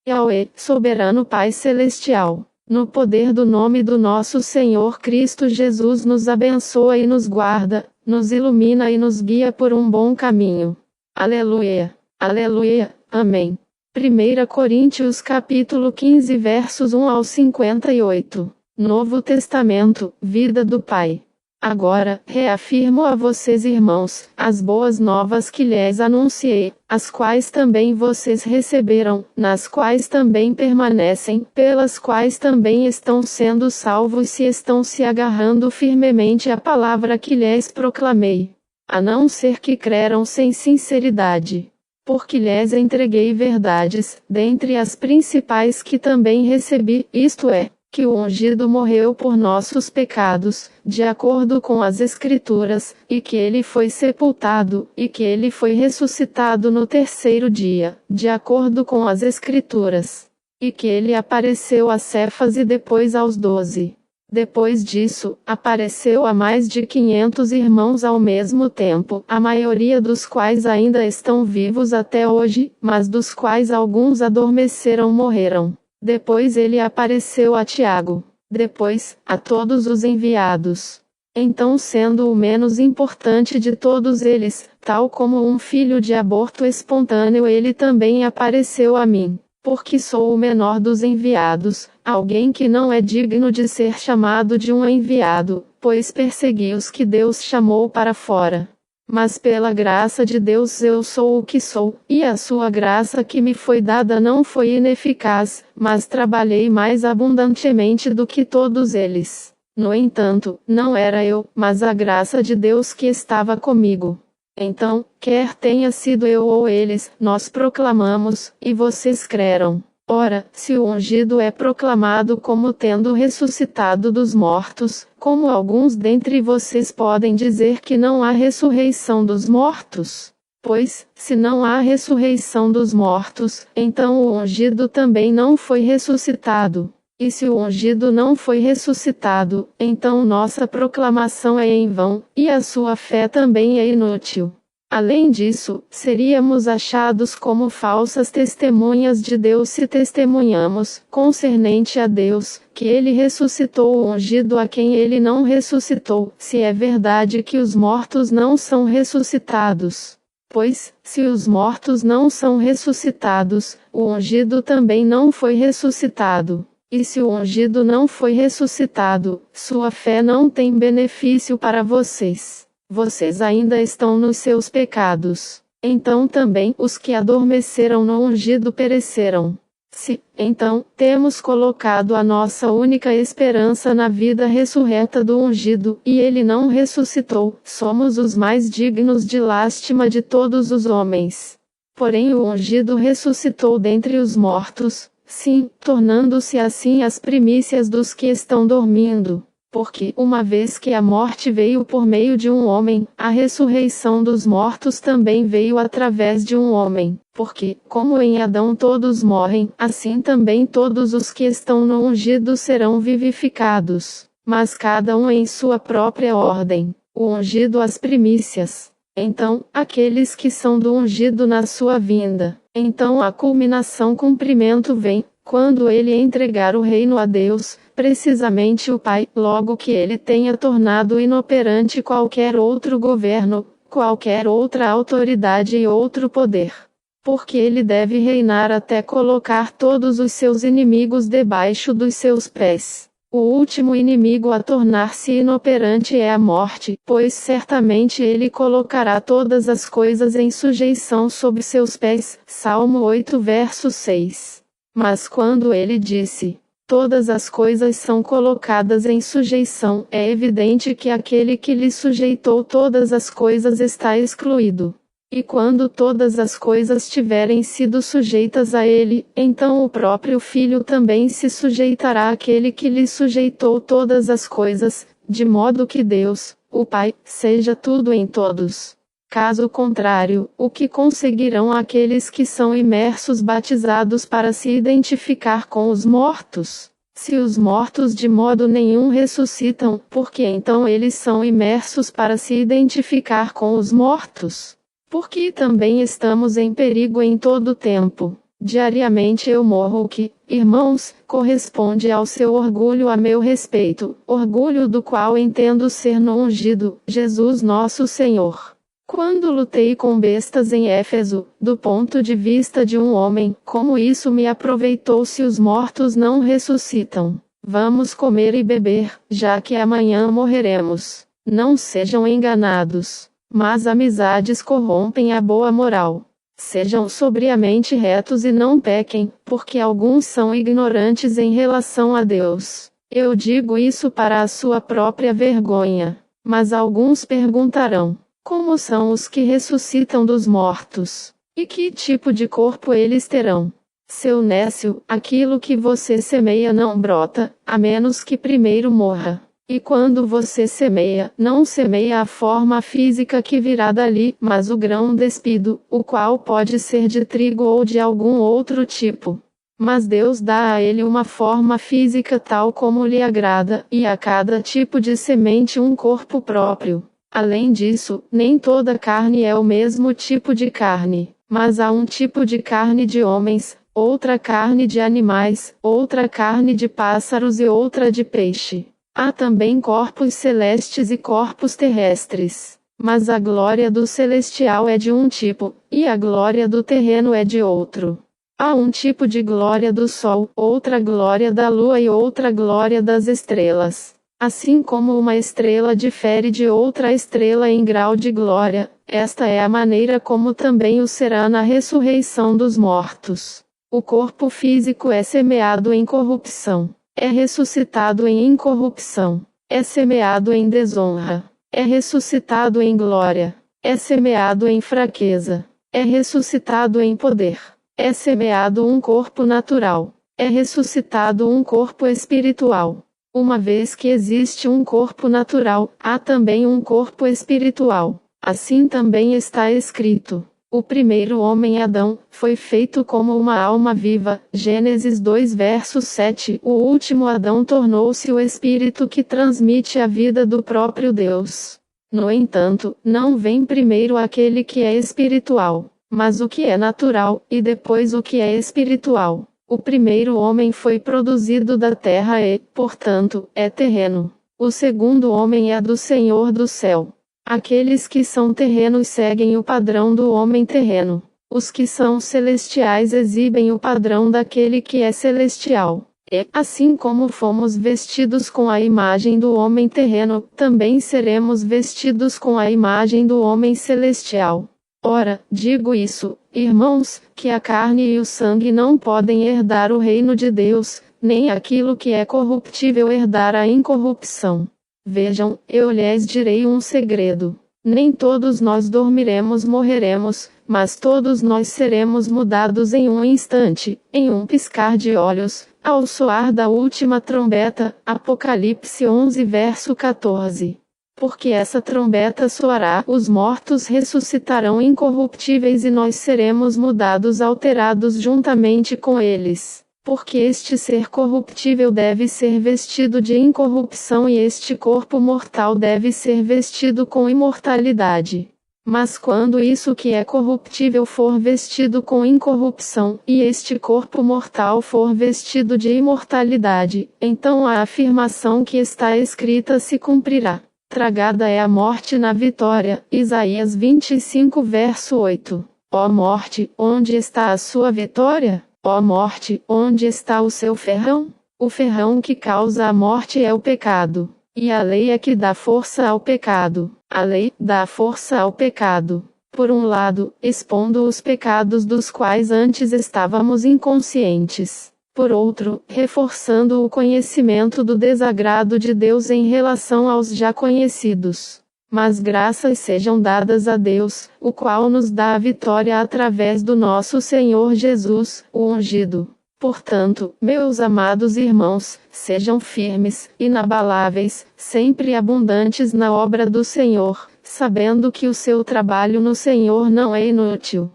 Yahweh, soberano Pai Celestial, no poder do nome do nosso Senhor Cristo Jesus, nos abençoa e nos guarda, nos ilumina e nos guia por um bom caminho. Aleluia. Aleluia. Amém. 1 Coríntios capítulo 15 versos 1 ao 58. Novo Testamento, vida do Pai. Agora, reafirmo a vocês, irmãos, as boas novas que lhes anunciei, as quais também vocês receberam, nas quais também permanecem, pelas quais também estão sendo salvos se estão se agarrando firmemente à palavra que lhes proclamei. A não ser que creram sem sinceridade. Porque lhes entreguei verdades, dentre as principais que também recebi, isto é, que o ungido morreu por nossos pecados, de acordo com as Escrituras, e que ele foi sepultado, e que ele foi ressuscitado no terceiro dia, de acordo com as Escrituras, e que ele apareceu a Cefas e depois aos 12. Depois disso, apareceu a mais de 500 irmãos ao mesmo tempo, a maioria dos quais ainda estão vivos até hoje, mas dos quais alguns adormeceram, morreram. Depois ele apareceu a Tiago. Depois, a todos os enviados. Então, sendo o menos importante de todos eles, tal como um filho de aborto espontâneo, ele também apareceu a mim. Porque sou o menor dos enviados, alguém que não é digno de ser chamado de um enviado, pois persegui os que Deus chamou para fora. Mas pela graça de Deus eu sou o que sou, e a sua graça que me foi dada não foi ineficaz, mas trabalhei mais abundantemente do que todos eles. No entanto, não era eu, mas a graça de Deus que estava comigo. Então, quer tenha sido eu ou eles, nós proclamamos, e vocês creram. Ora, se o ungido é proclamado como tendo ressuscitado dos mortos, como alguns dentre vocês podem dizer que não há ressurreição dos mortos? Pois, se não há ressurreição dos mortos, então o ungido também não foi ressuscitado. E se o ungido não foi ressuscitado, então nossa proclamação é em vão, e a sua fé também é inútil. Além disso, seríamos achados como falsas testemunhas de Deus se testemunhamos, concernente a Deus, que ele ressuscitou o ungido a quem ele não ressuscitou, se é verdade que os mortos não são ressuscitados. Pois, se os mortos não são ressuscitados, o ungido também não foi ressuscitado. E se o ungido não foi ressuscitado, sua fé não tem benefício para vocês. Vocês ainda estão nos seus pecados. Então também os que adormeceram no ungido pereceram. Se, então, temos colocado a nossa única esperança na vida ressurreta do ungido, e ele não ressuscitou, somos os mais dignos de lástima de todos os homens. Porém o ungido ressuscitou dentre os mortos, sim, tornando-se assim as primícias dos que estão dormindo. Porque, uma vez que a morte veio por meio de um homem, a ressurreição dos mortos também veio através de um homem. Porque, como em Adão todos morrem, assim também todos os que estão no ungido serão vivificados. Mas cada um em sua própria ordem. O ungido as primícias. Então, aqueles que são do ungido na sua vinda. Então a culminação cumprimento vem, quando ele entregar o reino a Deus, precisamente o Pai, logo que ele tenha tornado inoperante qualquer outro governo, qualquer outra autoridade e outro poder. Porque ele deve reinar até colocar todos os seus inimigos debaixo dos seus pés. O último inimigo a tornar-se inoperante é a morte, pois certamente ele colocará todas as coisas em sujeição sob seus pés. Salmo 8 verso 6. Mas quando ele disse, todas as coisas são colocadas em sujeição, é evidente que aquele que lhe sujeitou todas as coisas está excluído. E quando todas as coisas tiverem sido sujeitas a ele, então o próprio Filho também se sujeitará àquele que lhe sujeitou todas as coisas, de modo que Deus, o Pai, seja tudo em todos. Caso contrário, o que conseguirão aqueles que são imersos batizados para se identificar com os mortos? Se os mortos de modo nenhum ressuscitam, por que então eles são imersos para se identificar com os mortos? Porque também estamos em perigo em todo tempo. Diariamente eu morro o que, irmãos, corresponde ao seu orgulho a meu respeito, orgulho do qual entendo ser no ungido, Jesus nosso Senhor. Quando lutei com bestas em Éfeso, do ponto de vista de um homem, como isso me aproveitou se os mortos não ressuscitam? Vamos comer e beber, já que amanhã morreremos. Não sejam enganados. Mas amizades corrompem a boa moral. Sejam sobriamente retos e não pequem, porque alguns são ignorantes em relação a Deus. Eu digo isso para a sua própria vergonha. Mas alguns perguntarão: como são os que ressuscitam dos mortos? E que tipo de corpo eles terão? Seu nécio, aquilo que você semeia não brota, a menos que primeiro morra. E quando você semeia, não semeia a forma física que virá dali, mas o grão despido, o qual pode ser de trigo ou de algum outro tipo. Mas Deus dá a ele uma forma física tal como lhe agrada, e a cada tipo de semente um corpo próprio. Além disso, nem toda carne é o mesmo tipo de carne, mas há um tipo de carne de homens, outra carne de animais, outra carne de pássaros e outra de peixe. Há também corpos celestes e corpos terrestres. Mas a glória do celestial é de um tipo, e a glória do terreno é de outro. Há um tipo de glória do sol, outra glória da lua e outra glória das estrelas. Assim como uma estrela difere de outra estrela em grau de glória, esta é a maneira como também o será na ressurreição dos mortos. O corpo físico é semeado em corrupção. É ressuscitado em incorrupção, é semeado em desonra, é ressuscitado em glória, é semeado em fraqueza, é ressuscitado em poder, é semeado um corpo natural, é ressuscitado um corpo espiritual. Uma vez que existe um corpo natural, há também um corpo espiritual. Assim também está escrito: o primeiro homem Adão, foi feito como uma alma viva, Gênesis 2 verso 7. O último Adão tornou-se o espírito que transmite a vida do próprio Deus. No entanto, não vem primeiro aquele que é espiritual, mas o que é natural, e depois o que é espiritual. O primeiro homem foi produzido da terra e, portanto, é terreno. O segundo homem é do Senhor do céu. Aqueles que são terrenos seguem o padrão do homem terreno. Os que são celestiais exibem o padrão daquele que é celestial. E, assim como fomos vestidos com a imagem do homem terreno, também seremos vestidos com a imagem do homem celestial. Ora, digo isso, irmãos, que a carne e o sangue não podem herdar o reino de Deus, nem aquilo que é corruptível herdar a incorrupção. Vejam, eu lhes direi um segredo. Nem todos nós dormiremos, morreremos, mas todos nós seremos mudados em um instante, em um piscar de olhos, ao soar da última trombeta. Apocalipse 11 verso 14. Porque essa trombeta soará, os mortos ressuscitarão incorruptíveis e nós seremos mudados, alterados juntamente com eles. Porque este ser corruptível deve ser vestido de incorrupção e este corpo mortal deve ser vestido com imortalidade. Mas quando isso que é corruptível for vestido com incorrupção, e este corpo mortal for vestido de imortalidade, então a afirmação que está escrita se cumprirá. Tragada é a morte na vitória. Isaías 25 verso 8. Ó morte, onde está a sua vitória? Ó morte, onde está o seu ferrão? O ferrão que causa a morte é o pecado. E a lei é que dá força ao pecado. A lei dá força ao pecado. Por um lado, expondo os pecados dos quais antes estávamos inconscientes. Por outro, reforçando o conhecimento do desagrado de Deus em relação aos já conhecidos. Mas graças sejam dadas a Deus, o qual nos dá a vitória através do nosso Senhor Jesus, o ungido. Portanto, meus amados irmãos, sejam firmes, inabaláveis, sempre abundantes na obra do Senhor, sabendo que o seu trabalho no Senhor não é inútil.